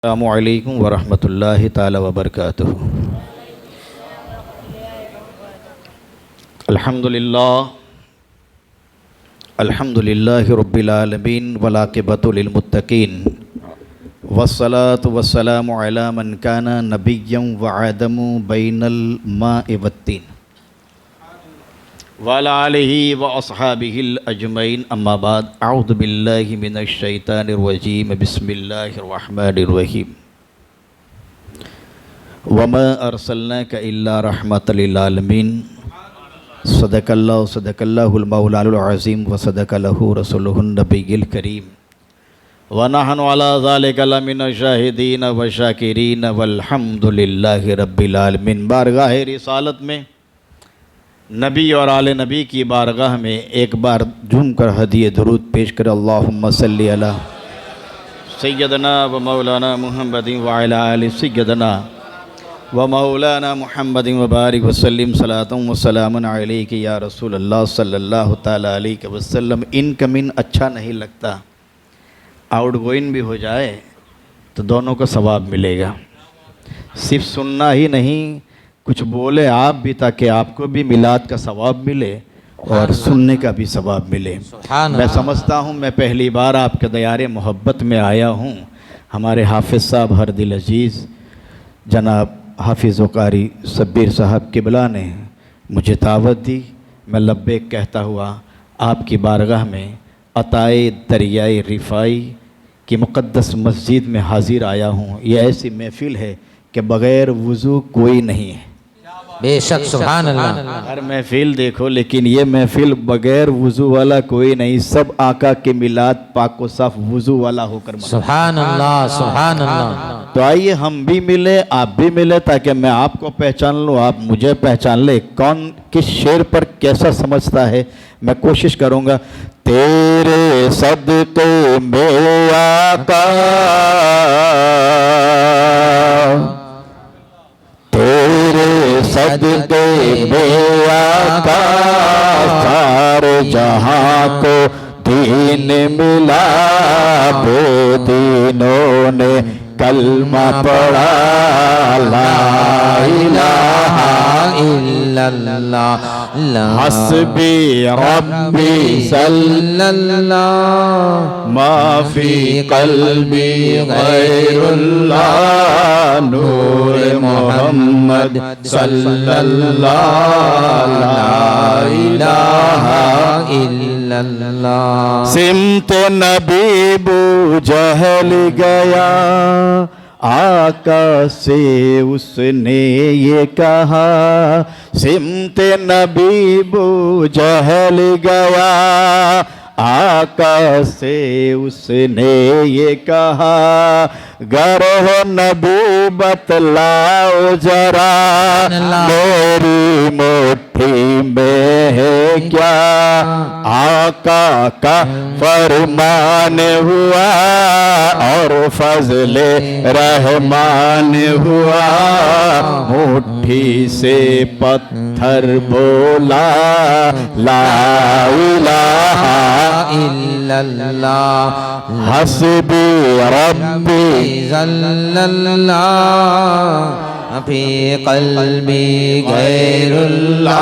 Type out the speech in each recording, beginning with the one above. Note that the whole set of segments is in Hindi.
अस्सलामुअलैकुम वरहमतुल्लाहि ताला वबरकातुहू। अल्हम्दुलिल्लाहि रब्बिल आलमीन वलाक़िबतु लिलमुत्तक़ीन वस्सलातु वस्सलामु अला मन काना नबिय्यन व आदमु बैनल माइ वत्तीन व अला आलिहि व अस्हाबिहिल अजमईन अम्मा बाद अऊज़ु बिल्लाहि मिनश शैतानिर रजीम बिस्मिल्लाहिर रहमानिर रहीम वमा अरसलनाका इल्ला रहमतल लिल आलमीन सदकल्लाहुल मौलानुल अज़ीम व सदकलहु रसूलुहुन नबिय्युल करीम व नहनु अला ज़ालिका लमिनश शाहिदीन व शाकिरीन वल्हम्दुलिल्लाहि रब्बिल आलमीन। बारगाह रिसालत में नबी और आले नबी की बारगाह में एक बार झूम कर हदिये दुरूद पेश कर अल्लाहुम्मा सल्ली अला सय्यदना व मौलाना मुहम्मदिन व अला आलि सय्यदना व मौलाना मुहम्मदिन व बारिक वसल्लिम सलातुम व सलामुन अलैका या रसूल अल्लाह सल्लल्लाहु ताला अलैहि वसल्लम। इनकमिंग अच्छा नहीं लगता, आउट गोइंग भी हो जाए तो दोनों को सवाब मिलेगा। सिर्फ सुनना ही नहीं, कुछ बोले आप भी ताकि आपको भी मिलाद का सवाब मिले और सुनने का भी सवाब मिले। मैं समझता हूँ मैं पहली बार आपके दयारे मोहब्बत में आया हूँ। हमारे हाफिज़ साहब हर दिल अजीज़ जनाब हाफिज़ कारी सब्बीर साहब किबला ने मुझे दावत दी। मैं लब्बैक कहता हुआ आपकी बारगाह में अताए दरियाए रिफ़ाई की मुक़द्दस मस्जिद में हाज़िर आया हूँ। ये ऐसी महफ़िल है कि बग़ैर वज़ू कोई नहीं है। बेशक सुभान अल्लाह। हर महफ़िल देखो लेकिन ये महफ़िल बग़ैर वज़ू वाला कोई नहीं। सब आका के मिलाद पाक व साफ़ वज़ू वाला होकर सुभान अल्लाह सुभान अल्लाह। तो आइए हम भी मिले, आप भी मिले ताकि मैं आपको पहचान लूँ, आप मुझे पहचान ले। कौन किस शेर पर कैसा समझता है मैं कोशिश करूँगा। तेरे सदके में आका, तेरे सदके में आका, सारे जहाँ को दीन मिला। बेदीनों ने कलमा पढ़ा, ला इलाहा इल्लल्लाह हस्बी रब्बी सल्लल्लाह माफी कल्बी गैरुल्लाह नूर मोहम्मद सल्लल्लाह ला इलाहा इल्लल्लाह। सिमत नबी बू जहल गया, आका से उसने ये कहा। सिमत नबी बू जहल गया, आका से उसने ये कहा। गर्ह नबी बतलाओ जरा, मेरी मुट्ठी में है क्या। आका का फरमान हुआ और फजले रहमान हुआ। मुट्ठी से पत्थर बोला, ला इलाहा इल्लल्लाह हस्बी रब्बी सल्लल्लाह फी क़ल्बी गैरुल्लाह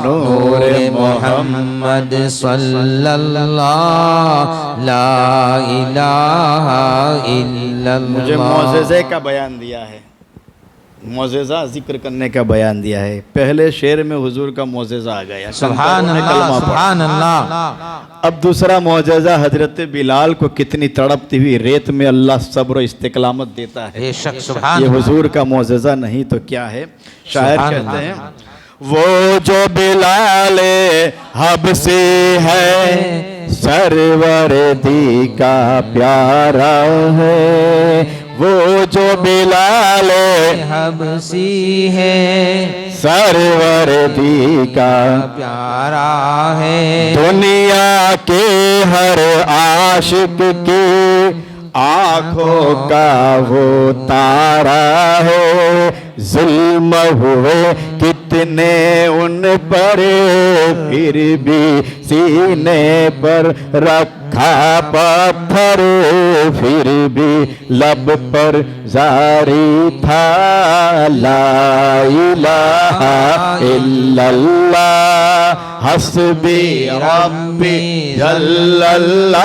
नूर मोहम्मद सल्लल्लाह ला इलाहा इल्लल्लाह। मुझे मौज़िज़े का बयान दिया है, मौज़िज़ा जिक्र करने का बयान दिया है। पहले शेर में हुजूर का मौज़िज़ा आ गया, सुभान अल्लाह सुभान अल्लाह। अब दूसरा मौज़िज़ा हजरत बिलाल को कितनी तड़पती हुई रेत में अल्लाह सब्र और इस्तिक़लामत देता है। बेशक सुभान। ये हुजूर का मौज़िज़ा नहीं तो क्या है। शायर कहते हैं वो जो बिलाले हबसी है, सरवर दी का प्यारा है। वो जो बिलाले हबसी है, सरवर दी का प्यारा है। दुनिया के हर आशिक की आँखों का वो तारा है। जुल्म हुए कितने उन पर, फिर भी सीने पर रखा था पत्थर फिर भी लब पर जारी था ला इलाहा इल्लल्लाह हस्बी रब्बी जल्लल्लाह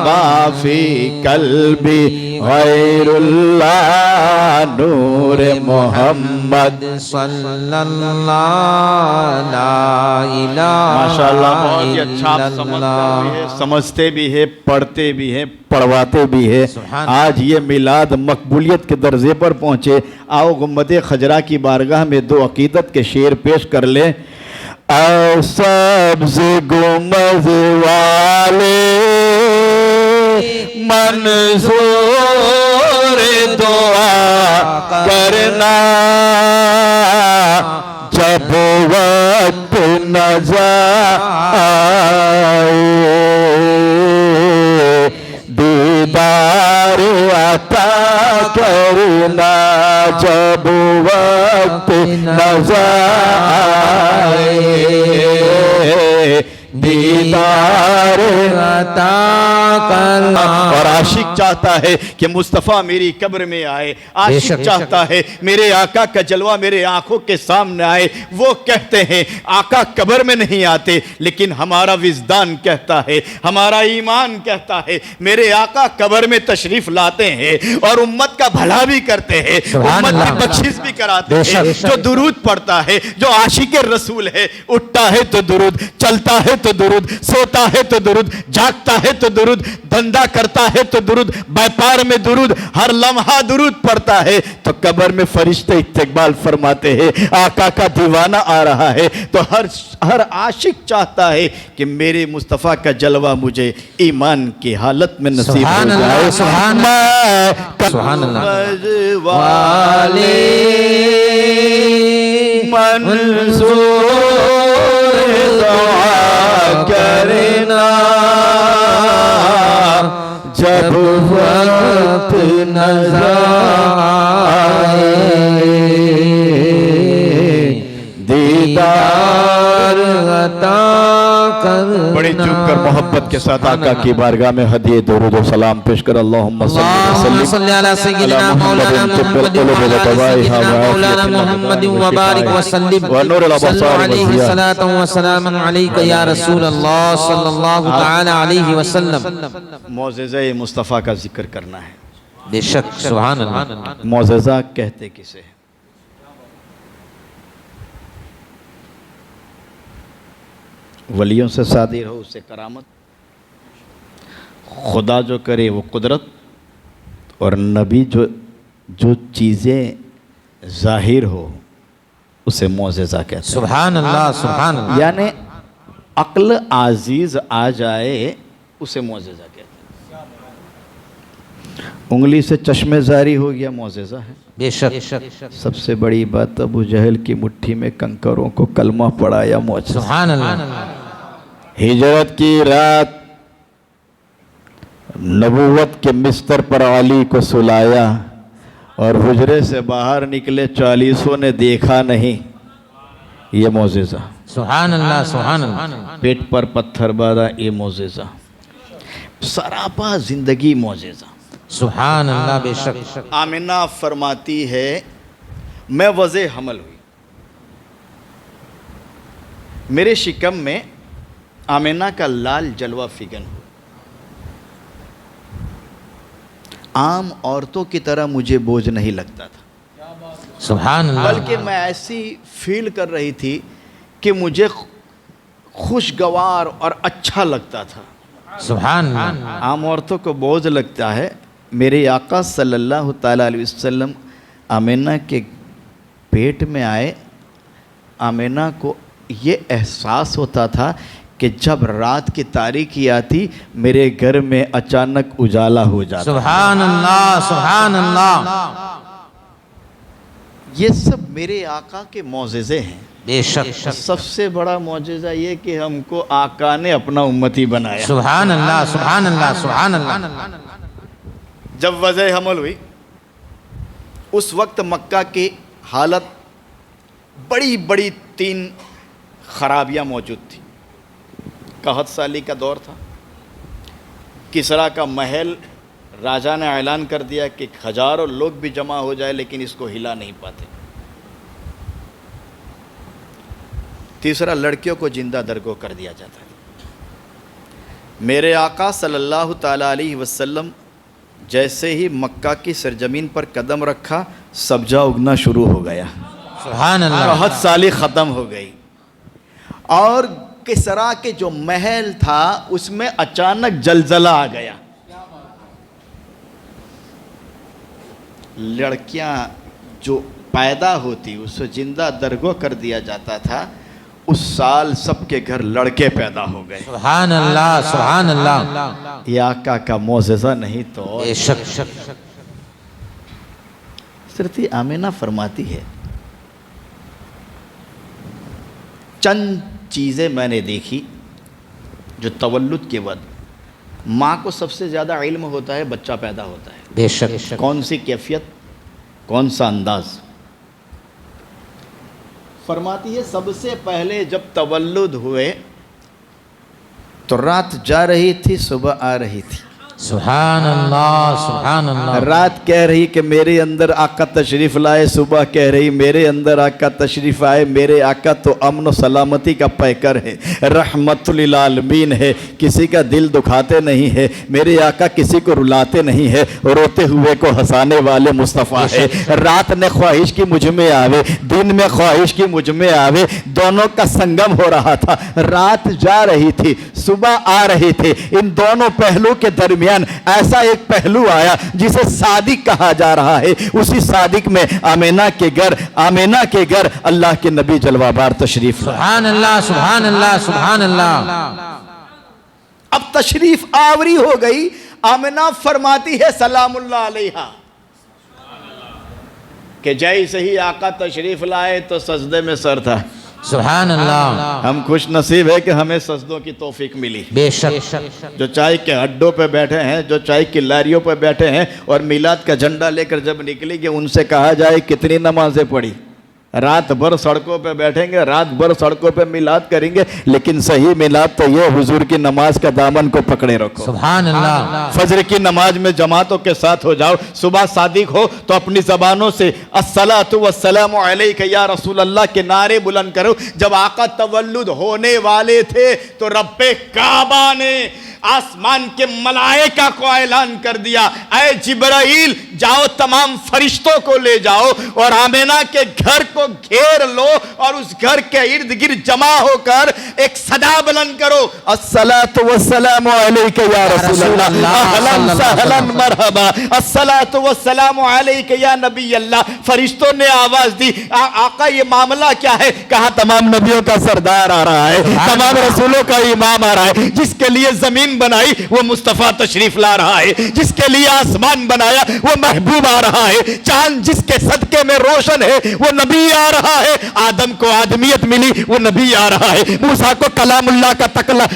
माफी कल्बी गैरुल्लाह नूर मोहम्मद सल्लल्लाहु ला इलाहा माशाअल्लाह बहुत ही अच्छा आप समझते भी है पढ़ते भी हैं पढ़वाते भी है। आज ये मिलाद मकबूलियत के दर्जे पर पहुँचे। आओ गुम्बद खजरा की बारगाह में दो अकीदत के शेर पेश कर ले। सब्ज़ गुंबद वाले मंजूर दुआ करना जब वक्त नज़र आए दीदार अता करना जब वक्त नज़र आए दीदार अता करना। और आशिक चाहता है कि मुस्तफ़ा मेरी कब्र में आए। आशिक चाहता है मेरे आका का जलवा मेरे आंखों के सामने आए। वो कहते हैं आका कब्र में नहीं आते, लेकिन हमारा विजदान कहता है, हमारा ईमान कहता है मेरे आका कब्र में तशरीफ लाते हैं और उम्मत का भला भी करते हैं, उम्मत की बख्शिश भी कराते हैं। जो दुरूद पढ़ता है, जो आशिक रसूल है, उठता है तो दुरूद, चलता है तो दुरूद, सोता है तो दुरूद, जागता है तो दुरूद, धंधा करता है तो दुरूद, व्यापार में दुरूद, हर लम्हा दुरूद पड़ता है। तो कब्र में फरिश्ते इस्तकबाल फरमाते हैं आका का दीवाना आ रहा है। तो हर आशिक चाहता है कि मेरे मुस्तफ़ा का जलवा मुझे ईमान की हालत में नसीब हो जाए। सुभान अल्लाह वाले मंजूर दुआ करना जब वक्त नज़र आए दीदार अता करना। बड़ी झुक कर मोहब्बत के साथ आका की बारगाह में हदिये दुरूद और सलाम पेश कर। अल्लाहुम्मा सल्ली अला सय्यिदिना मौलाना मुहम्मद व मौलाना मुहम्मद व बारिक व सल्लिम व नूर अल-अबसार अलैहि सलातु व सलाम अलैका या रसूल अल्लाह सल्लल्लाहु तआला अलैहि वसल्लम। मौज़िज़ा मुस्तफ़ा का जिक्र करना है। बेशक सुभान अल्लाह। मौज़िज़ा कहते किसे? वलियों से सादिर हो उससे करामत, खुदा जो करे वो कुदरत, और नबी जो चीज़ें ज़ाहिर हो उसे मौज़िज़ा कहते हैं। सुभान अल्लाह सुभान अल्लाह। यानी अक्ल आजीज़ आ जाए उसे मौज़िज़ा कहते हैं। उंगली से चश्मे जारी हो गया मौज़िज़ा है। बेशक। सबसे बड़ी बात अबू जहल की मुट्ठी में कंकरों को कलमा पढ़ाया मौज़िज़ा। सुभान अल्लाह। हिजरत की रात नबूवत के बिस्तर पर अली को सुलाया और हुजरे से बाहर निकले 40 ने देखा नहीं। ये मौज़िज़ा। सुभान अल्लाह सुभान अल्लाह। पेट पर पत्थर बांधा, ये मौज़िज़ा। सरापा जिंदगी मौज़िज़ा। सुभान अल्लाह। बेशक। आमिना फरमाती है मैं वज़े हमल हुई, मेरे शिकम में आमिना का लाल जलवा फिगन हुआ। आम औरतों की तरह मुझे बोझ नहीं लगता था, सुभान अल्लाह। बल्कि मैं ऐसी फील कर रही थी कि मुझे खुशगवार और अच्छा लगता था। सुभान अल्लाह। आम औरतों को बोझ लगता है, मेरे आका सल्लल्लाहु ताला अलैहि वसल्लम आमिना के पेट में आए। आमिना को ये एहसास होता था कि जब रात की तारीकी आती मेरे घर में अचानक उजाला हो जाता। सुभान अल्लाह सुभान अल्लाह। ये सब मेरे आका के मौज़िज़े हैं। बेशक। सबसे बड़ा मौजज़ा ये कि हमको आका ने अपना उम्मती बनाया। सुभान अल्लाह सुभान अल्लाह सुभान अल्लाह। जब वज़े हमल हुई उस वक्त मक्का की हालत बड़ी बड़ी 3 खराबियाँ मौजूद थी। कहत साली का दौर था, किसरा का महल, राजा ने ऐलान कर दिया कि हजारों लोग भी जमा हो जाए लेकिन इसको हिला नहीं पाते। तीसरा, लड़कियों को जिंदा दरगो कर दिया जाता है। मेरे आका सल्लल्लाहु ताला अलैहि वसल्लम जैसे ही मक्का की सरजमीन पर कदम रखा, सब्जा उगना शुरू हो गया, सुभान अल्लाह, राहत साली ख़त्म हो गई। और किसरा के जो महल था उसमें अचानक जलजला आ गया। लड़कियां जो पैदा होती उसे जिंदा दरगो कर दिया जाता था। उस साल सबके घर लड़के पैदा हो गए। सुभान अल्लाह, सुभान अल्लाह। ये आका का मौजज़ा नहीं तो और। बेशक। हज़रत आमिना फरमाती है, चंद चीज़ें मैंने देखी जो तवल्लुद के बाद माँ को सबसे ज़्यादा इल्म होता है, बच्चा पैदा होता है। बेशक। कौन सी कैफियत, कौन सा अंदाज। फरमाती है सबसे पहले जब तवल्लुद हुए तो रात जा रही थी, सुबह आ रही थी। सुभान अल्लाह, सुभान अल्लाह। रात कह रही कि मेरे अंदर आका तशरीफ़ लाए, सुबह कह रही मेरे अंदर आका तशरीफ़ आए। मेरे आका तो अमन व सलामती का पैकर है, रहमतुल लिल आलमीन है, किसी का दिल दुखाते नहीं है। मेरे आका किसी को रुलाते नहीं है, रोते हुए को हंसाने वाले मुस्तफ़ा है। रात ने ख्वाहिश की मुझ में आवे, दिन में ख्वाहिश की मुझ में आवे, दोनों का संगम हो रहा था। रात जा रही थी, सुबह आ रही थी। इन दोनों पहलू के दरमियान ऐसा एक पहलू आया जिसे सादिक कहा जा रहा है। उसी सादिक में आमिना के घर अल्लाह के नबी जलवाबार तशरीफ। सुभान अल्लाह, सुभान अल्लाह, सुभान अल्लाह। अब तशरीफ आवरी हो गई। आमिना फरमाती है सलामुल्लाह अलैहा कि जैसे ही आका तशरीफ लाए तो सजदे में सर था। सुभान अल्लाह। हम खुश नसीब है कि हमें सजदों की तौफीक मिली। बेशक। जो चाय के अड्डों पे बैठे हैं, जो चाय की लारियों पे बैठे हैं और मिलाद का झंडा लेकर जब निकलेंगे उनसे कहा जाए कितनी नमाजें पढ़ी। रात भर सड़कों पे बैठेंगे, रात भर सड़कों पे मिलाद करेंगे, लेकिन सही मिलाद तो ये हुजूर की नमाज का दामन को पकड़े रखो। सुभान अल्लाह। फजर की नमाज में जमातों के साथ हो जाओ। सुबह सादिक हो तो अपनी जबानों से अस्सलातु वस्सलामु अलैका या रसूल अल्लाह के नारे बुलंद करो। जब आका तवल्लुद होने वाले थे तो रब्बे काबा ने आसमान के मलाइका को ऐलान कर दिया, ऐ जिब्राइल जाओ तमाम फरिश्तों को ले जाओ और आमिना के घर को घेर लो और उस घर के इर्द गिर्द जमा होकर एक सदा बुलंद करो, अस्सलातु वस्सलामु अलैका या रसूल अल्लाह, अहलन सहलन मरहबा, अस्सलातु वस्सलामु अलैका या नबी अल्लाह। फरिश्तों ने आवाज दी, आका ये मामला क्या है? कहा तमाम नबियों का सरदार आ रहा है, तमाम रसूलों का इमाम आ रहा है। जिसके लिए जमीन बनाई वो मुस्तफा तशरीफ ला रहा है, जिसके लिए आसमान बनाया वो महबूब आ रहा है, चांद जिसके सदके में रोशन है वो नबी आ रहा है, आदम को आदमियत मिली वो नबी आ रहा है, मूसा को कलामुल्लाह का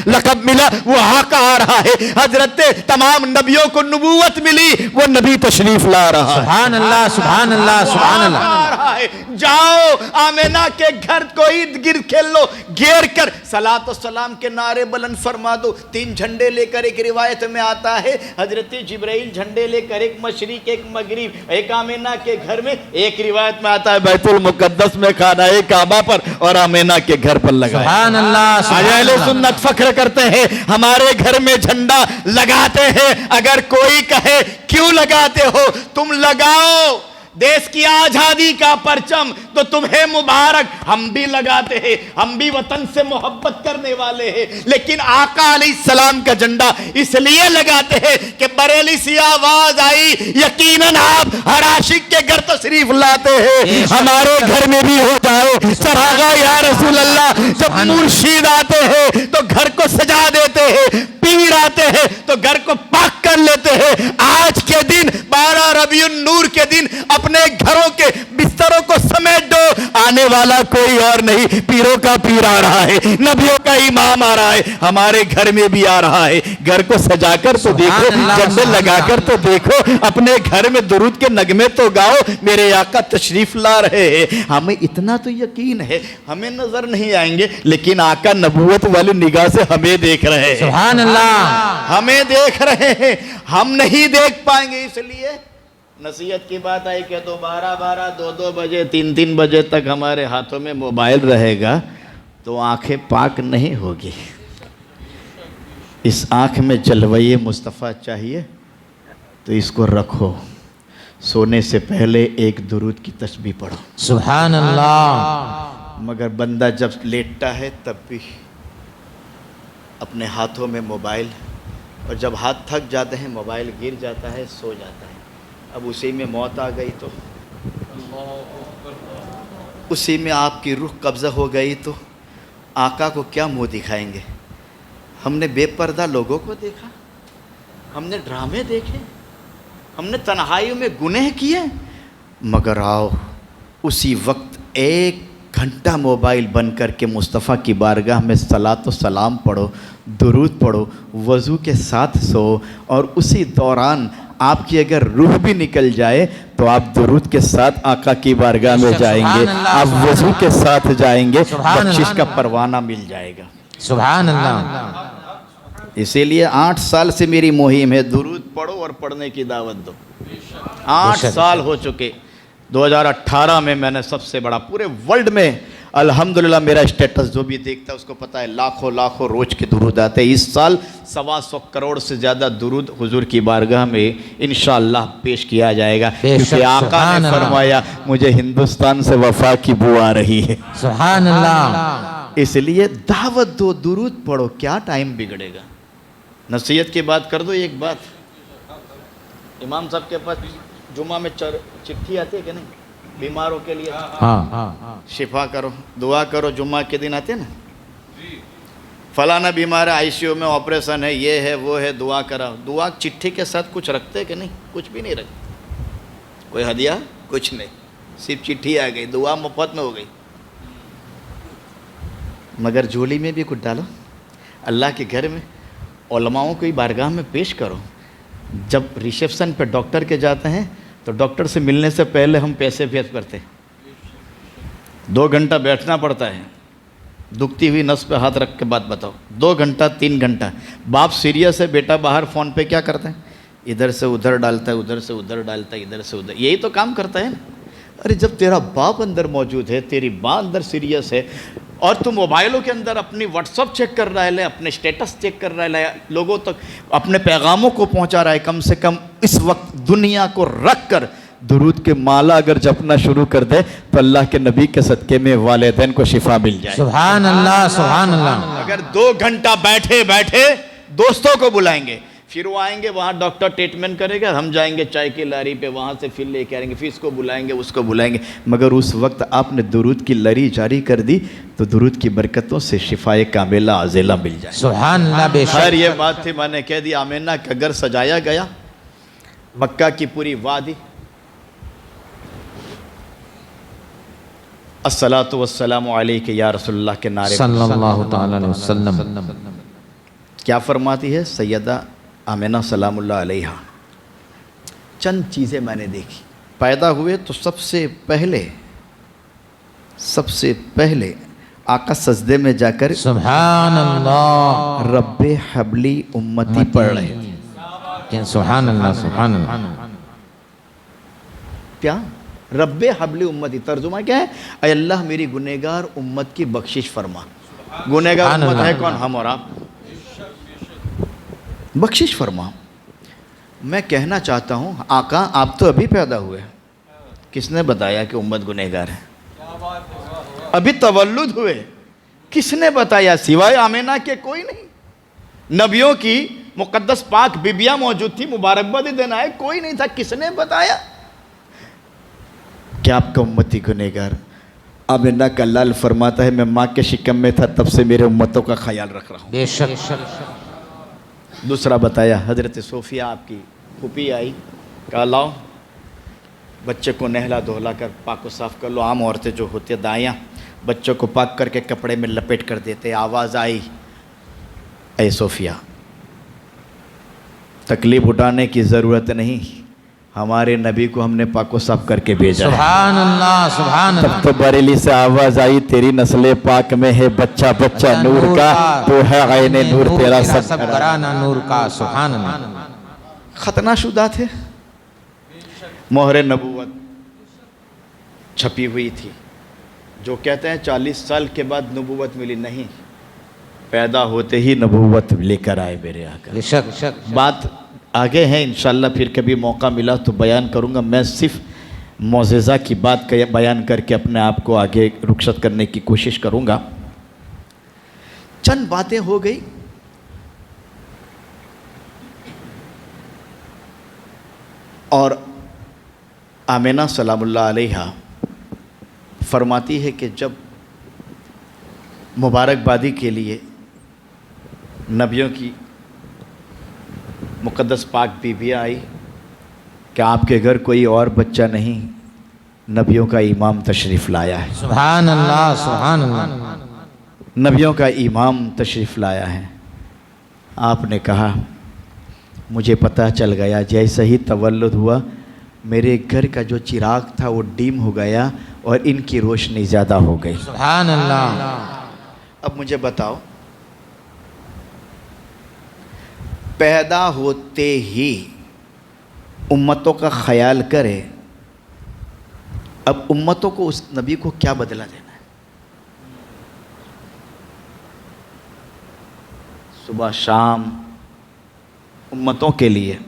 लक़ब मिला वो आका आ रहा है, हजरत तमाम नबियों को नबूवत मिली वो नबी तशरीफ ला रहा है। सुभान अल्लाह, सुभान अल्लाह, सुभान अल्लाह। जाओ आमिना के घर को इर्द गिर्द खेल लो, घेर कर सलात व सलाम के नारे बुलंद फरमा दो। 3 झंडे लेकर, एक रिवायत में आता है हजरत जिब्राइल झंडे लेकर, एक मशरिक एक मगरिब, एक आमिना के घर में, एक रिवायत में आता है बैतुल मुकद्दस में खाना एक काबा पर और आमिना के घर पर लगा। सुभान अल्लाह। अहले सुन्नत फख्र करते हैं हमारे घर में झंडा लगाते हैं। अगर कोई कहे क्यों लगाते हो, तुम लगाओ देश की आजादी का परचम तो तुम्हें मुबारक, हम भी लगाते हैं, हम भी वतन से मोहब्बत करने वाले हैं, लेकिन आका अलैहिस्सलाम का झंडा इसलिए लगाते हैं कि बरेली से आवाज आई, यकीनन आप हर आशिक के घर तशरीफ लाते हैं, हमारे घर में भी हो जाए सरागा या रसूल अल्लाह। जब मुर्शिद आते हैं तो घर को सजा देते हैं, पीर आते हैं तो घर को पाक कर लेते हैं। आज के दिन 12 रबीउन नूर के दिन अपने घरों के बिस्तरों को समेट दो, आने वाला कोई और नहीं, पीरों का पीर आ रहा है, नबियों का इमाम आ रहा है, हमारे घर में भी आ रहा है। घर को सजाकर तो देखो, झंडे लगाकर तो देखो, अपने घर में दुरूद के नगमे तो गाओ, मेरे आका तशरीफ ला रहे हैं। हमें इतना तो यकीन है, हमें नजर नहीं आएंगे लेकिन आका नबूवत वाली निगाह से हमें देख रहे हैं। अल्लाह। हमें देख रहे हैं, हम नहीं देख पाएंगे। इसलिए नसीहत की बात आई कि तो 12-12, 2-2 बजे, 3-3 बजे तक हमारे हाथों में मोबाइल रहेगा तो आंखें पाक नहीं होगी। इस आँख में जलवैये मुस्तफ़ा चाहिए तो इसको रखो। सोने से पहले एक दुरूद की तस्बीह पढ़ो। सुभान अल्लाह। मगर बंदा जब लेटता है तब भी अपने हाथों में मोबाइल, और जब हाथ थक जाते हैं मोबाइल गिर जाता है, सो जाता है। अब उसी में मौत आ गई तो, उसी में आपकी रूह कब्ज़ा हो गई तो आका को क्या मुँह दिखाएंगे? हमने बेपर्दा लोगों को देखा, हमने ड्रामे देखे, हमने तन्हाइयों में गुनाह किए, मगर आओ उसी वक्त 1 घंटा मोबाइल बंद करके मुस्तफ़ा की बारगाह में सलात व सलाम पढ़ो, दुरूद पढ़ो, वज़ू के साथ सो, और उसी दौरान आपकी अगर रूह भी निकल जाए तो आप दुरूद के साथ आका की बारगाह में जाएंगे, आप वज़ू के साथ जाएंगे, बख्शिश का परवाना मिल जाएगा। सुभान अल्लाह। इसीलिए 8 साल से मेरी मुहिम है, दुरूद पढ़ो और पढ़ने की दावत दो। 8 साल हो चुके। 2018 में मैंने सबसे बड़ा पूरे वर्ल्ड में, अल्हम्दुलिल्लाह मेरा स्टेटस जो भी देखता है उसको पता है, लाखों लाखों रोज के दुरूद आते हैं। इस साल 125 करोड़ से ज़्यादा दुरूद हुजूर की बारगाह में इंशाअल्लाह पेश किया जाएगा, क्योंकि आका ने फरमाया मुझे हिंदुस्तान से वफा की बू आ रही है। सुभान अल्लाह। इसलिए दावत दो, दुरूद पढ़ो, क्या टाइम बिगड़ेगा। नसीहत की बात कर दो। एक बात, इमाम साहब के पास जुमा में चिट्ठी आती है कि नहीं, बीमारों के लिए? हाँ। शिफा करो, दुआ करो। जुम्मा के दिन आते हैं ना, फलाना बीमार है, आईसीयू में, ऑपरेशन है, ये है वो है, दुआ कराओ। दुआ चिट्ठी के साथ कुछ रखते हैं कि नहीं? कुछ भी नहीं रखते। कोई हदिया कुछ नहीं, सिर्फ चिट्ठी आ गई, दुआ मुफ्त में हो गई। मगर झोली में भी कुछ डालो, अल्लाह के घर में उलमाओं की बारगाह में पेश करो। जब रिसेप्शन पे डॉक्टर के जाते हैं तो डॉक्टर से मिलने से पहले हम पैसे पे करते हैं, 2 घंटा बैठना पड़ता है, दुखती हुई नस पे हाथ रख के बात बताओ। 2 घंटा 3 घंटा। बाप सीरियस है, बेटा बाहर फ़ोन पे क्या करता है? इधर से उधर डालता है, उधर से उधर डालता है, इधर से उधर, यही तो काम करता है ना। अरे जब तेरा बाप अंदर मौजूद है, तेरी माँ अंदर सीरियस है, और तू मोबाइलों के अंदर अपनी व्हाट्सअप चेक कर रहा है, अपने स्टेटस चेक कर रहा है, लोगों तक अपने पैगामों को पहुंचा रहा है, कम से कम इस वक्त दुनिया को रख कर दुरूद के माला अगर जपना शुरू कर दे तो अल्लाह के नबी के सदक़े में वालिदैन को शिफा मिल जाए। सुभान अल्लाह, सुभान अल्लाह। अगर 2 घंटा बैठे बैठे दोस्तों को बुलाएंगे, फिर वो आएंगे, वहाँ डॉक्टर ट्रीटमेंट करेगा, हम जाएंगे चाय की लारी पे, वहाँ से फिर लेके आएंगे, फिर इसको बुलाएंगे, उसको बुलाएंगे, मगर उस वक्त आपने दुरूद की लरी जारी कर दी तो दुरूद की बरकतों से शिफाए कामिला आज़िला मिल जाए। सुभान अल्लाह। बेशक खैर ये बात थी, मैंने कह दी। आमिना का घर सजाया गया, मक्का की पूरी वादी, अस्सलातु वस्सलामु अलैका या रसूलल्लाह के नारे सल्लल्लाहु तआला अलैहि वसल्लम। क्या फरमाती है सैयदा आमिना सलामुल्लाह अलैहा? चंद चीज़ें मैंने देखी। पैदा हुए तो सबसे पहले आका सजदे में जाकर सुभान अल्लाह, रब्बे हबली उम्मती पढ़ रहे थे। सुभान अल्लाह, सुभान अल्लाह। क्या? रब्बे हबली उम्मती, तर्जुमा क्या है? अय अल्लाह मेरी गुनहगार उम्मत की बख्शिश फरमा। गुनहगार उम्मत है कौन? हम और आप। बख्शिश फरमा। मैं कहना चाहता हूँ आका आप तो अभी पैदा हुए, किसने बताया कि उम्मत गुनहगार है? अभी तवल्लुद हुए, किसने बताया? सिवाय आमिना के कोई नहीं। नबियों की मुकद्दस पाक बीबियाँ मौजूद थी, मुबारकबादी देना है, कोई नहीं था, किसने बताया क्या आपका उम्मती गुनहगार? आमिना का लाल फरमाता है मैं माँ के शिकम में था तब से मेरे उम्मतों का ख्याल रख रहा हूँ। बेशक। दूसरा बताया, हज़रत सोफिया आपकी फूफी आई, कहा लाओ बच्चे को नहला धोला कर पाक व साफ़ कर लो। आम औरतें जो होती है दायाँ, बच्चों को पाक करके कपड़े में लपेट कर देते। आवाज़ आई, ऐ सोफिया तकलीफ़ उठाने की ज़रूरत नहीं, हमारे नबी को हमने पाको साफ करके भेजा है। सुभान अल्लाह, सुभान तब अल्लाह। तो बरेली से आवाज आई, तेरी नस्ले पाक में है बच्चा बच्चा नूर का, तो है आईने नूर तेरा सब घराना नूर का। सुभान अल्लाह। खतना शुदा थे, मोहर नबूवत छपी हुई थी। जो कहते हैं 40 साल के बाद नबूवत मिली, नहीं, पैदा होते ही नबूवत लेकर आए मेरे आका। बेशक बात आगे है, इंशाल्लाह फिर कभी मौका मिला तो बयान करूंगा। मैं सिर्फ मौज़िज़ा की बात बयान करके अपने आप को आगे रुखसत करने की कोशिश करूंगा। चंद बातें हो गई। और आमिना सलामुल्लाह अलैहा फरमाती है कि जब मुबारकबादी के लिए नबियों की मुक़द्दस पाक बीबियाँ आई कि आपके घर कोई और बच्चा नहीं, नबियों का इमाम तशरीफ़ लाया है। सुभान अल्लाह, सुभान अल्लाह। नबियों का इमाम तशरीफ़ लाया है। आपने कहा मुझे पता चल गया, जैसे ही तवल्लुद हुआ मेरे घर का जो चिराग था वो डीम हो गया और इनकी रोशनी ज़्यादा हो गई। सुभान अल्लाह। अब मुझे बताओ, पैदा होते ही उम्मतों का ख्याल करे, अब उम्मतों को उस नबी को क्या बदला देना है? सुबह शाम उम्मतों के लिए।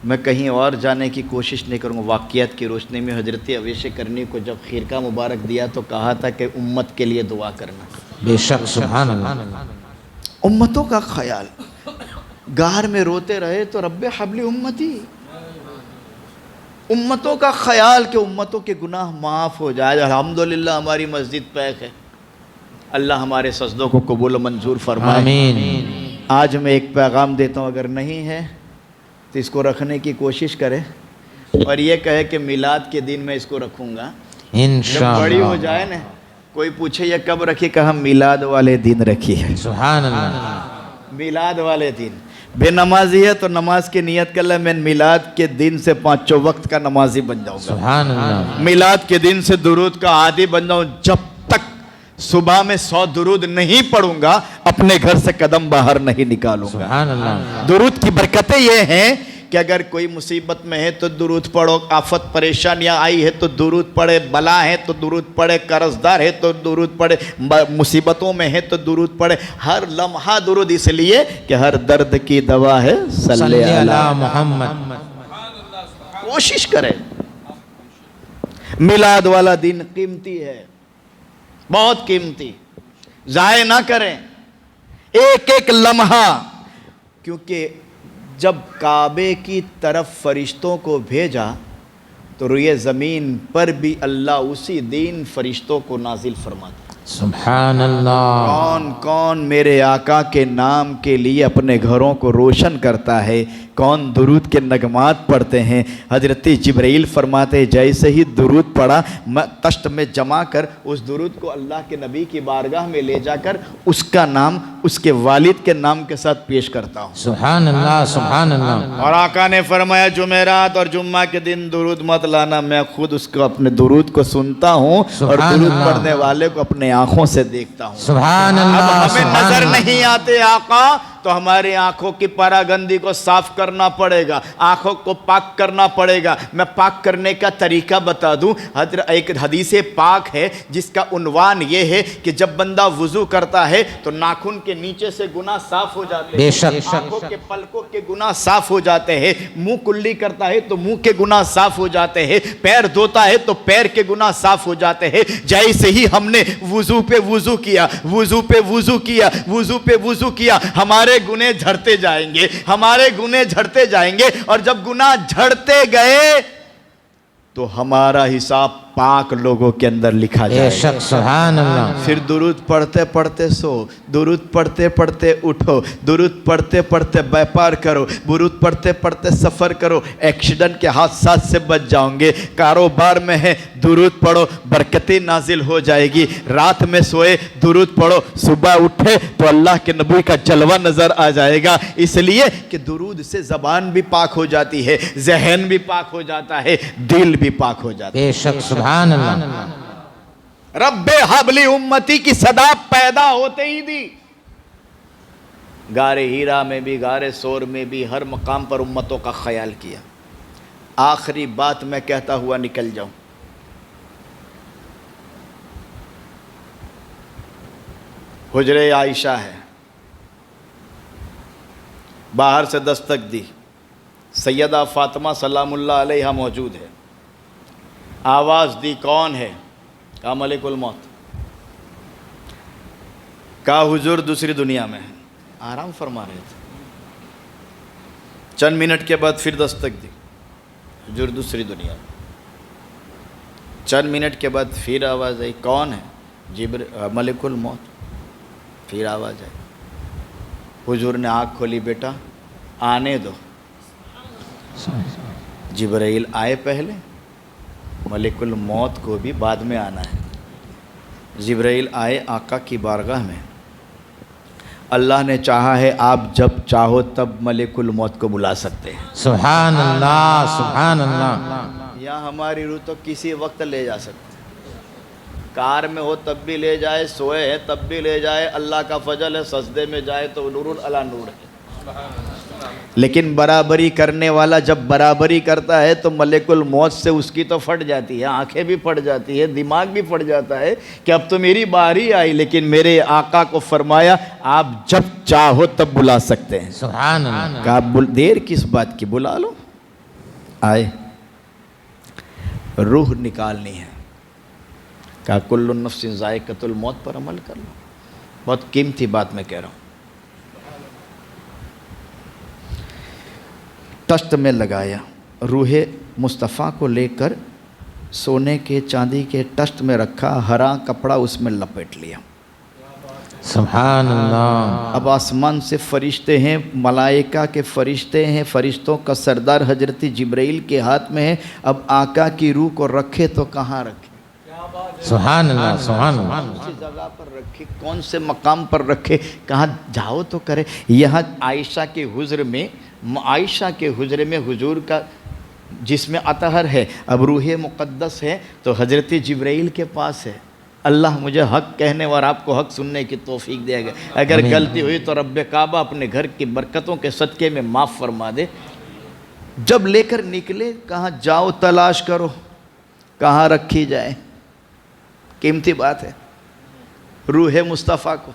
मैं कहीं और जाने की कोशिश नहीं करूँगा। वाक़ियात की रोशनी में हज़रत अवैस करनी को जब खिरका मुबारक दिया तो कहा था कि उम्मत के लिए दुआ करना। बेशक, सुभान अल्लाह। उम्मतों का ख्याल, गार में रोते रहे तो रब्बे हबली उम्मती, उम्मतों का ख्याल कि उम्मतों के गुनाह माफ़ हो जाए। अल्हम्दुलिल्लाह हमारी मस्जिद पैक है, अल्लाह हमारे सजदों को कबूल व मंजूर फरमाए। आमीन। आज मैं एक पैगाम देता हूँ, अगर नहीं है तो इसको रखने की कोशिश करें और ये कहे कि मिलाद के दिन मैं इसको रखूँगा। जब इंशाअल्लाह। बड़ी हो जाए ना, कोई पूछे ये कब रखी, कहा मिलाद वाले दिन रखी है। सुभान अल्लाह। मिलाद वाले दिन। बेनमाजी है तो नमाज की नियत कर ले, मैं मिलाद के दिन से 5 वक्त का नमाजी बन जाऊंगा। सुभान अल्लाह। मिलाद के दिन से दुरूद का आदी बन जाऊं। जब तक सुबह में 100 दुरूद नहीं पढ़ूंगा अपने घर से कदम बाहर नहीं निकालूंगा। सुभान अल्लाह। दुरूद की बरकतें ये हैं कि अगर कोई मुसीबत में है तो दुरूद पढ़ो, आफत परेशानियां आई है तो दुरूद पढ़े, बला है तो दुरूद पढ़े, कर्जदार है तो दुरूद पढ़े, मुसीबतों में है तो दुरूद पढ़े। हर लम्हा दुरूद, इसलिए कि हर दर्द की दवा है सल्ले अला मोहम्मद। कोशिश करें। मिलाद वाला दिन कीमती है, बहुत कीमती, ज़ाय ना करें एक एक लम्हा। क्योंकि जब काबे की तरफ फरिश्तों को भेजा तो रुए ज़मीन पर भी अल्लाह उसी दिन फरिश्तों को नाजिल फरमाता। सुभान अल्लाह। कौन कौन मेरे आका के नाम के लिए अपने घरों को रोशन करता है, कौन दुरूद के नगमात पढ़ते हैं। हजरत जिब्राइल फरमाते जैसे ही दुरूद पढ़ा मैं तश्त में जमा कर उस दुरूद को अल्लाह के नबी की बारगाह में ले जाकर उसका नाम उसके वालिद के नाम के साथ पेश करता हूँ। सुभान अल्लाह, सुभान अल्लाह। और आका ने फरमाया जुमेरात और जुम्मा के दिन दुरूद मत लाना, मैं खुद उसको अपने दुरूद को सुनता हूँ और दुरूद पढ़ने वाले को अपने आँखों से देखता हूँ। सुभान अल्लाह। अब हमें नजर नहीं आते आका तो हमारी आंखों की परागंदी को साफ करना पड़ेगा, आंखों को पाक करना पड़ेगा। मैं पाक करने का तरीका बता दूं। एक हदीस पाक है जिसका उन्वान ये है कि जब बंदा वुजू करता है तो नाखून के नीचे से गुनाह साफ हो जाते हैं, आंखों के पलकों के गुनाह साफ हो जाते हैं, मुंह कुल्ली करता है तो मुंह के गुनाह साफ हो जाते हैं, पैर धोता है तो पैर के गुनाह साफ हो जाते हैं। जैसे ही हमने वुजू पे वुजू किया, वुजू पे वुजू किया, वुजू पे वुजू किया, हमारे गुनाह झड़ते जाएंगे, हमारे गुनाह झड़ते जाएंगे। और जब गुनाह झड़ते गए तो हमारा हिसाब पाक लोगों के अंदर लिखा जाए। बेशक सुभान अल्लाह। फिर दुरूद पढ़ते पढ़ते सो, दुरूद पढ़ते पढ़ते उठो, दुरूद पढ़ते पढ़ते व्यापार करो, दुरूद पढ़ते पढ़ते सफ़र करो, एक्सीडेंट के हादसा से बच जाओगे। कारोबार में है दुरूद पढ़ो, बरकतें नाजिल हो जाएगी। रात में सोए दुरूद पढ़ो, सुबह उठे तो अल्लाह के नबी का जलवा नज़र आ जाएगा। इसलिए कि दुरूद से ज़बान भी पाक हो जाती है, जहन भी पाक हो जाता है, दिल भी पाक हो जाता है। बेशक सुभान अल्लाह। रब्बे हबली उम्मती की सदा पैदा होते ही दी। गारे हीरा में भी, गारे सोर में भी, हर मकाम पर उम्मतों का ख्याल किया। आखिरी बात मैं कहता हुआ निकल जाऊं, हुजरे आयशा है, बाहर से दस्तक दी, सैयदा फातिमा सलामुल्लाह अलैहा मौजूद है। आवाज़ दी, कौन है? कहा मलिकुल मौत। कहा हुजूर दूसरी दुनिया में है, आराम फरमा रहे थे। चंद मिनट के बाद फिर दस्तक दी, हुजूर दूसरी दुनिया में। चंद मिनट के बाद फिर आवाज़ आई, कौन है? मलिकुल मौत। फिर आवाज़ आई, हुजूर ने आँख खोली, बेटा आने दो। जिब्राइल आए पहले, मलिकुल मौत को भी बाद में आना है। जिब्राइल आए आका की बारगाह में। अल्लाह ने चाहा है आप जब चाहो तब मलिकुल मौत को बुला सकते हैं। सुभान अल्लाह सुभान अल्लाह। या हमारी रूह तो किसी वक्त ले जा सकते, कार में हो तब भी ले जाए, सोए हैं तब भी ले जाए, अल्लाह का फजल है, सजदे में जाए तो नूरुन अला नूर है। लेकिन बराबरी करने वाला जब बराबरी करता है तो मलिकुल मौत से उसकी तो फट जाती है, आंखें भी फट जाती है, दिमाग भी फट जाता है कि अब तो मेरी बारी आई। लेकिन मेरे आका को फरमाया आप जब चाहो तब बुला सकते हैं। सुभान अल्लाह। कहा देर किस बात की, बुला लो। आए, रूह निकालनी है। कहा कुल्लु नफ्सिन ज़ाइक़तुल मौत पर अमल कर लो। बहुत कीमती बात मैं कह रहा हूँ। तश्त में लगाया, रूहे मुस्तफ़ा को लेकर सोने के चांदी के तश्त में रखा, हरा कपड़ा उसमें लपेट लिया। सुभान अल्लाह। अब आसमान से फरिश्ते हैं, मलाइका के फरिश्ते हैं, फरिश्तों का सरदार हजरत जिब्राइल के हाथ में है। अब आका की रूह को रखे तो कहाँ रखे? सुभान अल्लाह सुभान अल्लाह। कौन सी जगह पर रखे, कौन से मकाम पर रखे, कहाँ जाओ तो करे। यहाँ आयशा के हुज्र में, आयशा के हुज्रे में हुजूर का जिसमें अतहर है, अब रूह मुक़द्दस है तो हजरत जिब्राइल के पास है। अल्लाह मुझे हक कहने और आपको हक सुनने की तौफीक देगा। अगर गलती हुई तो रब्बे काबा अपने घर की बरकतों के सदक़े में माफ़ फरमा दे। जब लेकर निकले, कहाँ जाओ तलाश करो, कहाँ रखी जाए। कीमती बात है। रूह मुस्तफ़ा को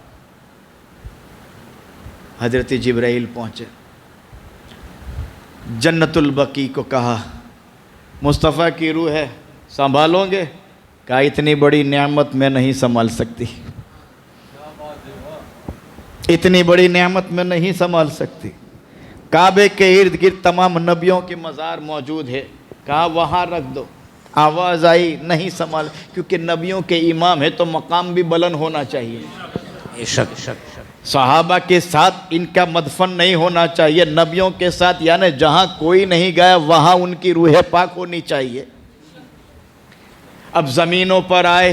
हजरत जिब्राइल पहुँचे, जन्नतुल बकी को कहा मुस्तफ़ा की रूह है, संभालोगे? कहा इतनी बड़ी नेमत मैं नहीं संभाल सकती, इतनी बड़ी नेमत मैं नहीं संभाल सकती। काबे के इर्द गिर्द तमाम नबियों के मज़ार मौजूद है, कहा वहाँ रख दो। आवाज़ आई नहीं संभाल, क्योंकि नबियों के इमाम है तो मकाम भी बुलंद होना चाहिए। सहाबा के साथ इनका मदफन नहीं होना चाहिए, नबियों के साथ यानी जहाँ कोई नहीं गया वहाँ उनकी रूह पाक होनी चाहिए। अब ज़मीनों पर आए,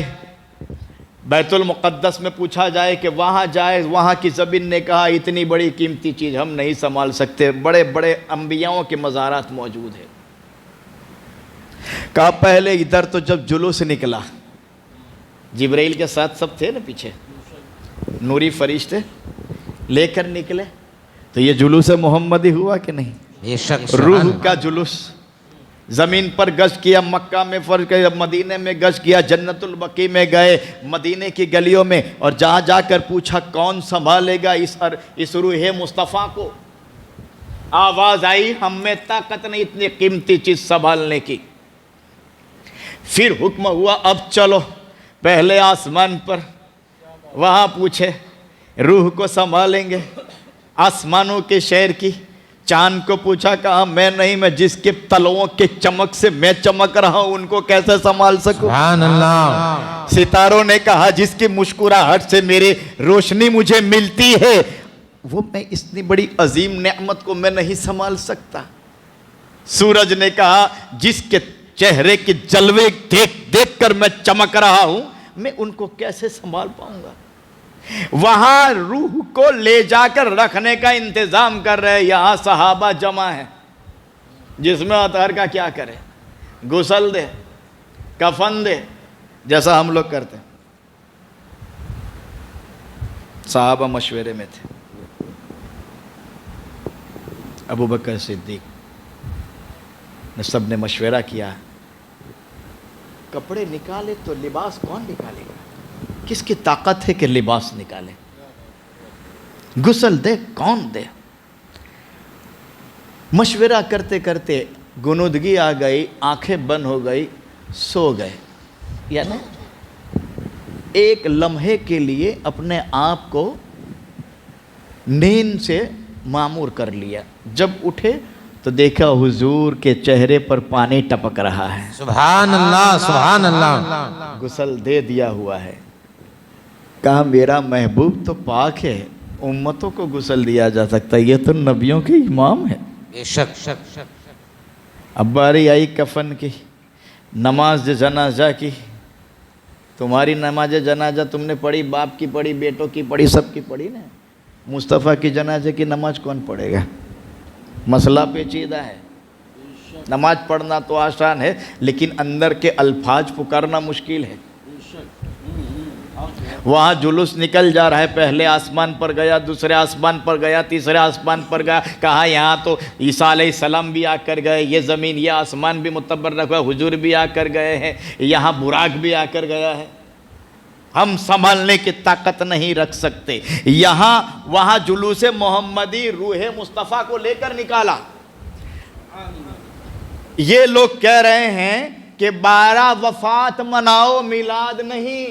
बैतुल मुक़द्दस में पूछा जाए कि वहाँ जाए, वहाँ की ज़मीन ने कहा इतनी बड़ी कीमती चीज़ हम नहीं संभाल सकते, बड़े बड़े अंबियाओं के मज़ारात मौजूद है। कहा पहले इधर तो जब जुलूस निकला, जिब्राइल के साथ सब थे ना पीछे, नूरी फरिश्ते लेकर निकले, तो ये जुलूस मोहम्मदी हुआ कि नहीं? बेशक। रूह का जुलूस ज़मीन पर गश्त किया, मक्का में फर्ज किया, मदीने में गश्त किया, जन्नतुल बकी में गए, मदीने की गलियों में, और जहाँ जाकर पूछा कौन संभालेगा इस रूह मुस्तफ़ा को। आवाज़ आई हम में ताकत नहीं इतनी कीमती चीज़ संभालने की। फिर हुक्म हुआ अब चलो पहले आसमान पर, वहाँ पूछे रूह को संभालेंगे। आसमानों के शहर की चांद को पूछा, कहा मैं नहीं, मैं जिसके तलवों के चमक से मैं चमक रहा हूं उनको कैसे संभाल सकूं। सुभान अल्लाह। सितारों ने कहा, जिसकी मुस्कुराहट से मेरे रोशनी मुझे मिलती है वो मैं इतनी बड़ी अजीम नेमत को मैं नहीं संभाल सकता। सूरज ने कहा, जिसके चेहरे के जलवे देख देख कर मैं चमक रहा हूं मैं उनको कैसे संभाल पाऊंगा। वहां रूह को ले जाकर रखने का इंतजाम कर रहे, यहां सहाबा जमा है। जिसमें अतहर का क्या करे, गुसल दे, कफन दे, जैसा हम लोग करते हैं। सहाबा मशवरे में थे। अबू बकर सिद्दीक ने सबने मशवरा किया, कपड़े निकाले तो लिबास कौन निकालेगा, किसकी ताकत है कि लिबास निकाले, गुस्ल दे कौन दे। मशवरा करते करते गुनूदगी आ गई, आंखें बंद हो गई, सो गए। यानी एक लम्हे के लिए अपने आप को नींद से मामूर कर लिया। जब उठे तो देखा हुजूर के चेहरे पर पानी टपक रहा है। सुभान अल्लाह, सुभान अल्लाह। गुस्ल दे दिया हुआ है। कहा मेरा महबूब तो पाक है, उम्मतों को गुस्ल दिया जा सकता है, ये तो नबियों के इमाम है। बेशक शक शक। अब बारी आई कफन की, नमाज जनाजा की। तुम्हारी नमाज जनाजा तुमने पढ़ी, बाप की पढ़ी, बेटों की पढ़ी, सबकी पढ़ी ना। मुस्तफ़ा की जनाजे की नमाज कौन पढ़ेगा। मसला पेचीदा है। नमाज पढ़ना तो आसान है लेकिन अंदर के अल्फाज पुकारना मुश्किल है। वहाँ जुलूस निकल जा रहा है, पहले आसमान पर गया, दूसरे आसमान पर गया, तीसरे आसमान पर गया। कहा यहाँ तो ईसा अलैहिस्सलाम भी आकर गए, ये ज़मीन ये आसमान भी मुतब्बर रखा, हुजूर भी आकर गए हैं, यहाँ बुराक भी आकर गया है। हम संभालने की ताकत नहीं रख सकते। यहाँ वहाँ जुलूस मोहम्मदी रूह मुस्तफ़ा को लेकर निकाला। ये लोग कह रहे हैं कि 12 वफात मनाओ, मिलाद नहीं।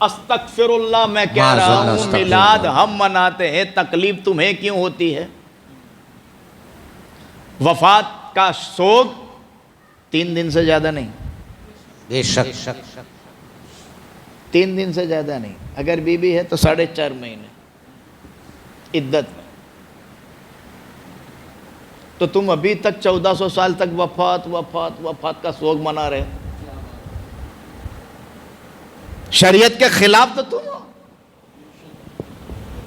अस्तगफिरुल्लाह, मैं कह रहा हूं मिलाद हम मनाते हैं, तकलीफ तुम्हें क्यों होती है। वफात का सोग 3 दिन से ज्यादा नहीं। बेशक 3 दिन से ज्यादा नहीं। अगर बीबी है तो 4.5 महीने इद्दत में। तो तुम अभी तक 1400 साल तक वफात वफात वफात का सोग मना रहे। शरीयत के खिलाफ तो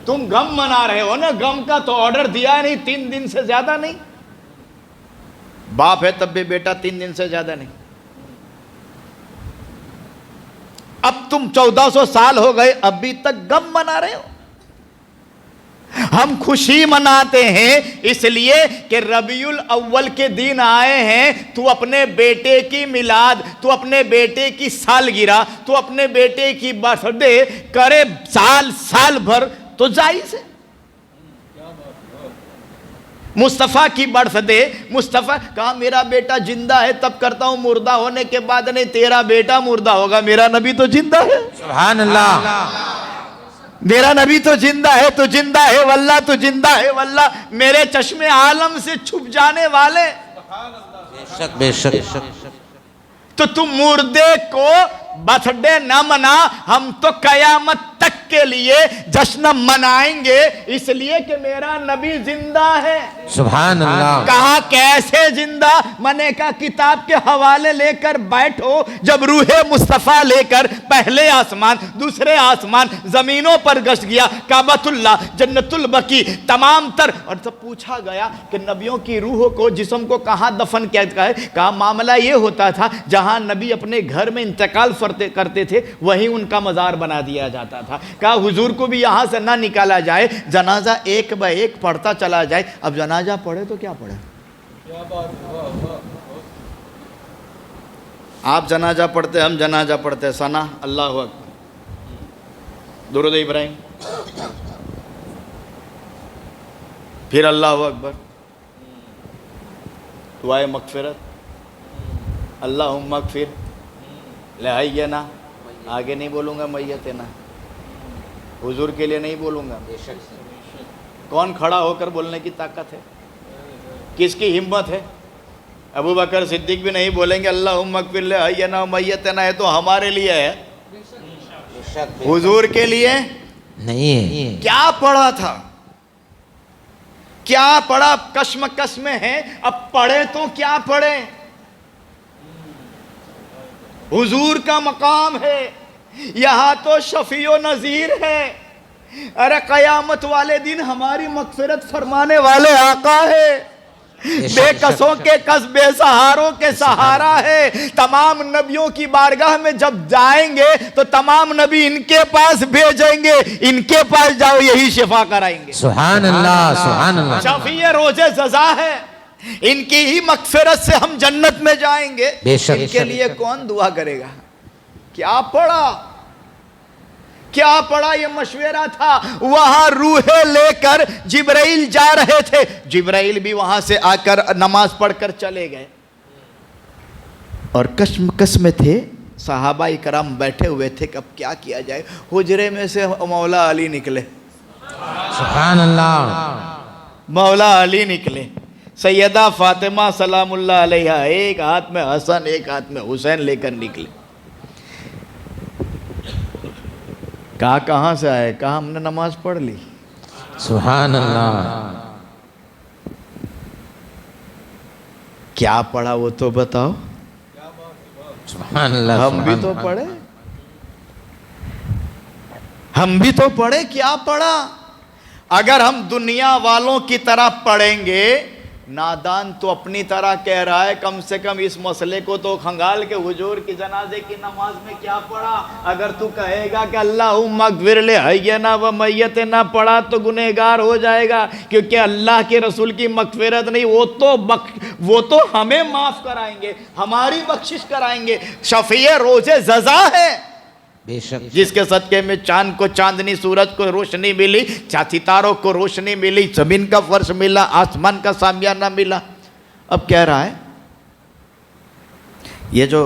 तुम गम मना रहे हो ना। गम का तो ऑर्डर दिया नहीं, 3 दिन से ज्यादा नहीं। बाप है तब भी बेटा 3 दिन से ज्यादा नहीं। अब तुम 1400 साल हो गए, अभी तक गम मना रहे हो। हम खुशी मनाते हैं इसलिए कि रबीउल अव्वल के दिन आए हैं। तू अपने बेटे की मिलाद, तू अपने बेटे की सालगिरह, तू अपने बेटे की बर्थडे करे साल भर तो जायज है। मुस्तफ़ा की बर्थडे, मुस्तफ़ा कहा मेरा बेटा जिंदा है तब करता हूं, मुर्दा होने के बाद नहीं। तेरा बेटा मुर्दा होगा, मेरा नबी तो जिंदा है। सुभान अल्लाह। मेरा नबी तो जिंदा है, तो जिंदा है वल्लाह, तो जिंदा है वल्लाह। मेरे चश्मे आलम से छुप जाने वाले। बेशक बेशक। तो तुम मुर्दे को बर्थडे ना मना, हम तो कयामत तक के लिए जश्न मनाएंगे इसलिए कि मेरा नबी जिंदा है। सुभान अल्लाह। कहा कैसे जिंदा? मैंने कहा किताब के हवाले लेकर बैठो। जब रूहे मुस्तफ़ा लेकर पहले आसमान दूसरे आसमान जमीनों पर गश्त गया, काबतुल्लाह, जन्नतुल बकी, तमाम तर, और तब पूछा गया कि नबियों की रूह को, जिस्म को कहाँ दफन किया है। कहा मामला ये होता था जहां नबी अपने घर में इंतकाल करते थे वहीं उनका मज़ार बना दिया जाता था। कहा हुजूर को भी यहां से ना निकाला जाए, जनाजा एक बाय एक पढ़ता चला जाए। अब जनाजा पढ़े तो क्या पढ़े। आप जनाजा पढ़ते, हम जनाजा पढ़ते, सना अल्लाहु अकबर, दुरूद इब्राहिम, फिर अल्लाहु अकबर, दुआए मगफिरत, अल्लाहुम्मा मगफिर लहय्यना। आगे नहीं बोलूँगा मैयतना, हुजूर के लिए नहीं बोलूँगा। कौन खड़ा होकर बोलने की ताकत है? किसकी हिम्मत है? अबू बकर सिद्दीक भी नहीं बोलेंगे अल्लाहुम्मा अग़फ़िर ले हय्यना व मय्यतना, है तो हमारे लिए है, हुजूर के लिए नहीं है। क्या पढ़ा था, क्या पढ़ा? कश्मकश में है, अब पढ़े तो क्या पढ़े? हुजूर का मकाम है, यहां तो शफीओ नजीर है। अरे कयामत वाले दिन हमारी मग़फ़िरत फरमाने वाले आका है, बेकसों के कस बेसहारों के सहारा है। तमाम नबियों की बारगाह में जब जाएंगे तो तमाम नबी इनके पास भेजेंगे, इनके पास जाओ यही शिफा कराएंगे। सुभान अल्लाह, सुभान अल्लाह। शफीए रोजे जज़ा है, इनकी ही मग़फ़िरत से हम जन्नत में जाएंगे। बेशक। इनके लिए कौन दुआ करेगा? क्या पढ़ा, क्या पढ़ा? ये मशवरा था। वहां रूहे लेकर जिब्राइल जा रहे थे, जिब्राइल भी वहां से आकर नमाज पढ़कर चले गए और कश्मकश में थे। सहाबा इकराम बैठे हुए थे, कब क्या किया जाए। हुजरे में से मौला अली निकले, सुभान अल्लाह। मौला अली निकले। सैयदा फातिमा सलामुल्लाह अलैहा एक हाथ में हसन एक हाथ में हुसैन लेकर निकले। कहा कहाँ से आए? कहा हमने नमाज पढ़ ली। सुभान अल्लाह। क्या पढ़ा वो तो बताओ। सुभान अल्लाह। हम भी तो पढ़े, हम भी तो पढ़े। क्या पढ़ा? अगर हम दुनिया वालों की तरह पढ़ेंगे, नादान तो अपनी तरह कह रहा है, कम से कम इस मसले को तो खंगाल के हुजूर की जनाजे की नमाज में क्या पढ़ा। अगर तू कहेगा कि अल्लाहुम्मा अग़फ़िर ले हय्यना व मय्यतना पढ़ा तो गुनहगार हो जाएगा, क्योंकि अल्लाह के रसूल की मग़फ़िरत नहीं, वो तो हमें माफ़ कराएंगे, हमारी बख्शिश कराएंगे। शफ़ीए रोज़े ज़ज़ा है, बेशक। जिसके सदके में चांद को चांदनी, सूरज को रोशनी मिली, सितारों को रोशनी मिली, जमीन का फर्श मिला, आसमान का सामियाना मिला। अब कह रहा है ये जो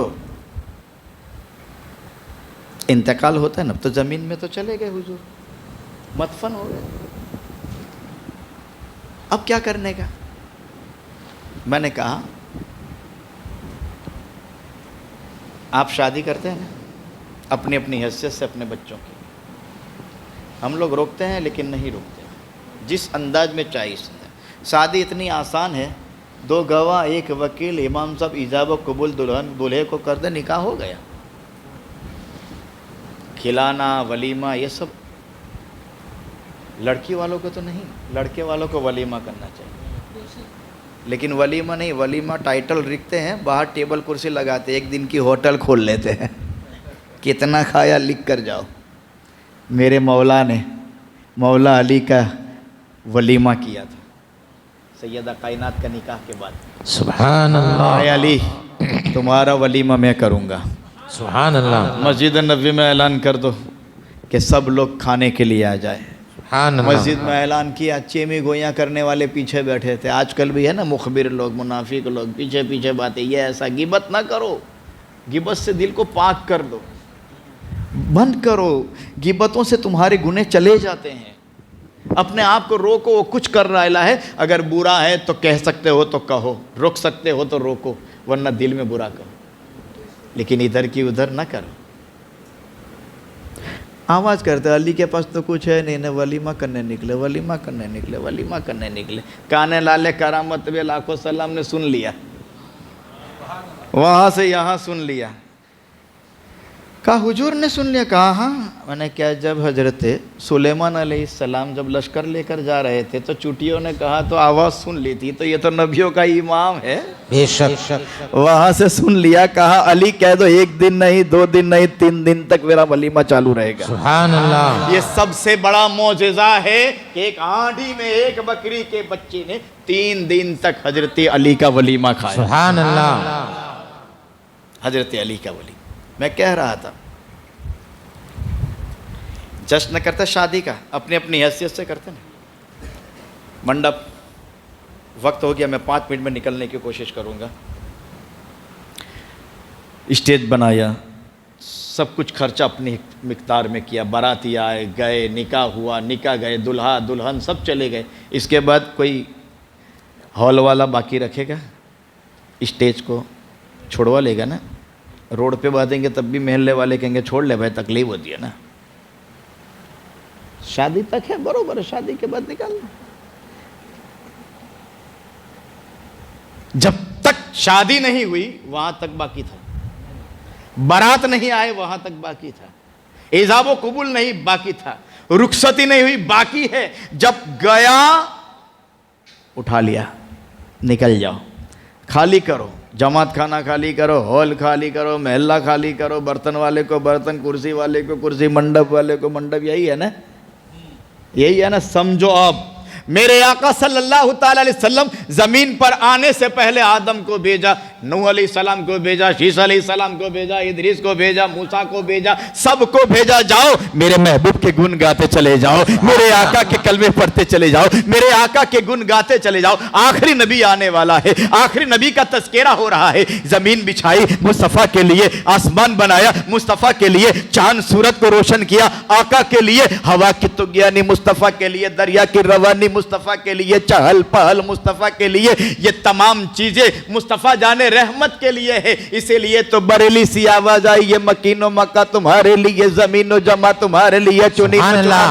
इंतकाल होता है ना, तो जमीन में तो चले गए हुजूर, मदफन हो गए, अब क्या करने का? मैंने कहा आप शादी करते हैं ना अपनी अपनी हैसियत से अपने बच्चों की, हम लोग रोकते हैं लेकिन नहीं रोकते, जिस अंदाज में चाहिए। शादी इतनी आसान है, 2 गवाह, 1 वकील, इमाम साहब इजाबत कबूल, दुल्हन दूल्हे को कर दे, निकाह हो गया। खिलाना वलीमा ये सब लड़की वालों को तो नहीं, लड़के वालों को वलीमा करना चाहिए। लेकिन वलीमा नहीं, वलीमा टाइटल लिखते हैं, बाहर टेबल कुर्सी लगाते, 1 दिन की होटल खोल लेते हैं, कितना खाया लिख कर जाओ। मेरे मौला ने मौला अली का वलीमा किया था सैयदा कायनात का निकाह के बाद। सुभान अल्लाह। अली तुम्हारा वलीमा मैं करूँगा। सुभान अल्लाह। मस्जिद नबी में ऐलान कर दो कि सब लोग खाने के लिए आ जाए। सुभान अल्लाह। मस्जिद में ऐलान किया, चेमी गोइयाँ करने वाले पीछे बैठे थे। आजकल भी है ना मुखबिर लोग, मुनाफिक लोग, पीछे पीछे बातें, ये ऐसा। गिबत ना करो, गिबत से दिल को पाक कर दो, बंद करो। गिबतों से तुम्हारे गुनाह चले जाते हैं। अपने आप को रोको, वो कुछ कर रहा है, अगर बुरा है तो कह सकते हो तो कहो, रोक सकते हो तो रोको, वरना दिल में बुरा कहो, लेकिन इधर की उधर ना करो। आवाज़ करते अली के पास तो कुछ है नहीं, वलीमा करने निकले, वलीमा करने निकले, वलीमा करने निकले। काने लाले करामत वे लाखों सलाम ने सुन लिया, वहाँ से यहाँ सुन लिया। कहा हुजूर ने सुन लिया? कहा हाँ। मैंने क्या, जब हजरत सुलेमान अलैहिस्सलाम जब लश्कर लेकर जा रहे थे तो चुटियों ने कहा तो आवाज़ सुन ली थी, तो ये तो नबियों का इमाम है। बेशक। वहाँ से सुन लिया। कहा अली कह दो 1 दिन नहीं, 2 दिन नहीं, 3 दिन तक मेरा वलीमा चालू रहेगा। सुभान अल्लाह। ये सबसे बड़ा मौजज़ा है कि एक आंधी में एक बकरी के बच्चे ने 3 दिन तक हजरत अली का वलीमा खाया। सुभान अल्लाह। हजरत अली का वली। मैं कह रहा था जश्न करते शादी का अपनी अपनी हैसियत से करते ना। मंडप वक्त हो गया, मैं 5 मिनट में निकलने की कोशिश करूंगा। स्टेज बनाया, सब कुछ खर्चा अपनी मिक़दार में किया, बाराती आए गए, निकाह हुआ, निकाह गए, दुल्हा दुल्हन सब चले गए। इसके बाद कोई हॉल वाला बाकी रखेगा? स्टेज को छोड़वा लेगा ना। रोड पे बांधेंगे तब भी महल्ले वाले कहेंगे छोड़ ले भाई, तकलीफ होती है ना। शादी तक है बरोबर, शादी के बाद निकालना। जब तक शादी नहीं हुई वहां तक बाकी था, बारात नहीं आए वहां तक बाकी था, इजाबो कबूल नहीं बाकी था, रुखसती नहीं हुई बाकी है। जब गया उठा लिया, निकल जाओ, खाली करो, जमात खाना खाली करो, हॉल खाली करो, महल्ला खाली करो, बर्तन वाले को बर्तन, कुर्सी वाले को कुर्सी, मंडप वाले को मंडप। यही है ना, यही है ना। समझो अब मेरे आका सल्लल्लाहु ताला अलैहि वसल्लम जमीन पर आने से पहले आदम को भेजा, नूह अलैहि सलाम को भेजा, शीश अलैहि सलाम को भेजा, इदरीस को भेजा, मूसा को भेजा, सबको भेजा। जाओ मेरे महबूब के गुण गाते चले जाओ, मेरे आका के कलमे पढ़ते चले जाओ, मेरे आका के गुण गाते चले जाओ। आखिरी नबी आने वाला है, आखिरी नबी का तस्करा हो रहा है। जमीन बिछाई मुस्तफ़ा के लिए, आसमान बनाया मुस्तफ़ा के लिए, चांद सूरत को रोशन किया आका के लिए, हवा की तुगयानी मुस्तफ़ा के लिए, दरिया की रवानी मुस्तफ़ा के लिए, चहल पहल मुस्तफ़ा के लिए, ये तमाम चीजें मुस्तफ़ा जाने रहमत के लिए है। इसीलिए तो बरेली सी आवाज आई, ये मकीनो मक्का तुम्हारे लिए, जमीनो जमा तुम्हारे लिए, चुनी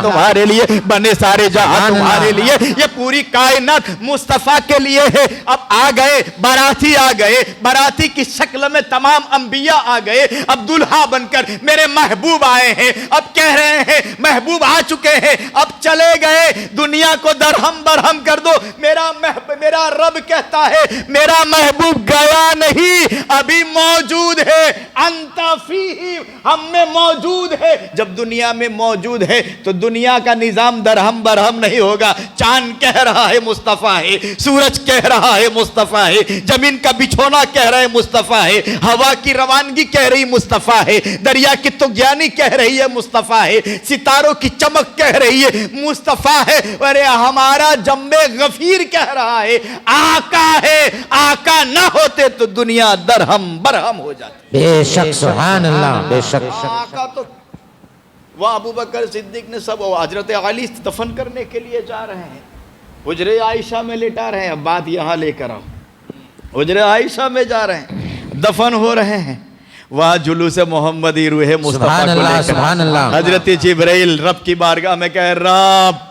तुम्हारे लिए, बने सारे जहां तुम्हारे लिए, ये पूरी कायनात मुस्तफ़ा के लिए है। अब आ गए बाराती, आ गए बाराती की शक्ल में तमाम अंबिया आ गए। अब दुल्हा बनकर मेरे महबूब आए हैं। अब कह रहे हैं महबूब आ चुके हैं, अब चले गए, दुनिया को दरहम बरहम कर दो। मेरा रब कहता है मेरा महबूब गया नहीं, अभी मौजूद है। अंता फीही, हम में मौजूद है। जब दुनिया में मौजूद है तो दुनिया का निजाम दरहम बरहम नहीं होगा। चांद कह रहा है मुस्तफ़ा है, सूरज कह रहा है मुस्तफ़ा है, जमीन का बिछोना कह रहा है मुस्तफ़ा है, हवा की रवानगी कह रही मुस्तफ़ा है, दरिया की तुगयानी कह रही है मुस्तफ़ा है, सितारों की चमक कह रही है मुस्तफ़ा है। अरे हमारा जम्बे गफीर कह रहा है आका है, आका ना होते तो दुनिया दरहम बरहम हो जाती। बेशक सुभान अल्लाह, बेशक। आका तो वह अबू बकर सिद्दीक ने सब, हजरत अली दफन करने के लिए जा रहे हैं, हुजरे आयशा में लेटा रहे हैं। बात यहाँ लेकर आओ, हुजरे आयशा में जा रहे हैं, दफन हो रहे हैं, वहाँ जुलूस मोहम्मदी रूह मुस्तफा को लेकर हजरत जिब्राइल रब की बारगाह में कह, रब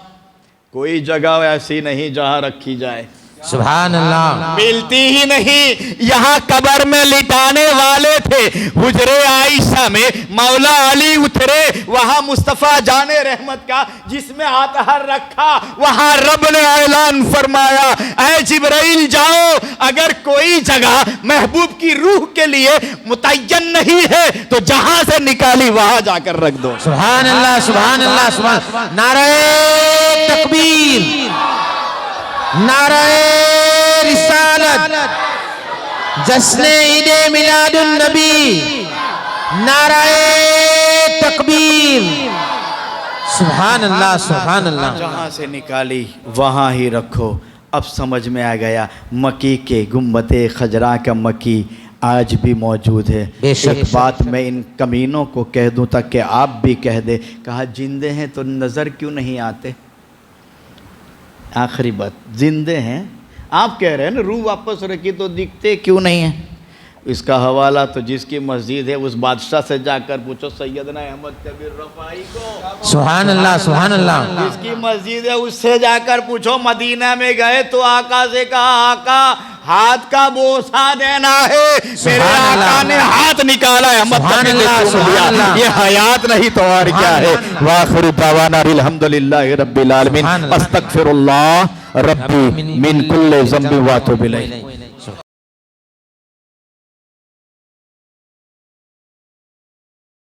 कोई जगह ऐसी नहीं जहाँ रखी जाए, सुभान अल्लाह, मिलती ही नहीं। यहाँ कब्र में लिटाने वाले थे, हुजरे आयशा में मौला अली उतरे, वहाँ मुस्तफ़ा जाने रहमत का जिसमें आतहर रखा, वहाँ रब ने ऐलान फरमाया, ऐ जिब्राइल जाओ, अगर कोई जगह महबूब की रूह के लिए मुतय्यन नहीं है तो जहां से निकाली वहां जाकर रख दो। सुभान अल्लाह, सुभान अल्लाह, सुभान। नारे तकबीर, नारे रिसालत, जश्ने ईदे मिलादुन नबी, नारे तकबीर, सुभान अल्लाह, सुभान अल्लाह। जहां से निकाली वहां ही रखो। अब समझ में आ गया, मक्की के गुम्बते खजरा का मक्की आज भी मौजूद है। एक बात मैं इन कमीनों को कह दूं ताकि आप भी कह दे, कहा जिंदे हैं तो नज़र क्यों नहीं आते? आखिरी बात, जिंदे हैं, आप कह रहे हैं ना रूह वापस रखी तो दिखते क्यों नहीं है? इसका हवाला तो जिसकी मस्जिद है उस बादशाह से जाकर पूछो, सैयदना अहमद कबीर रफ़ाई को। सुभान अल्लाह, सुभान अल्लाह। जिसकी मस्जिद है उससे जाकर पूछो। मदीना में गए तो आका से कहा, आका हाथ का बोसा देना है, मेरे आका ने हाथ निकाला है, ये हयात नहीं तो और क्या है? वाखिर दावाना अल्हम्दुलिल्लाहि रब्बिल आलमीन, अस्तगफिरुल्लाह रब्बी मिन कुल्li ज़ंबि व अतूबु इलैह।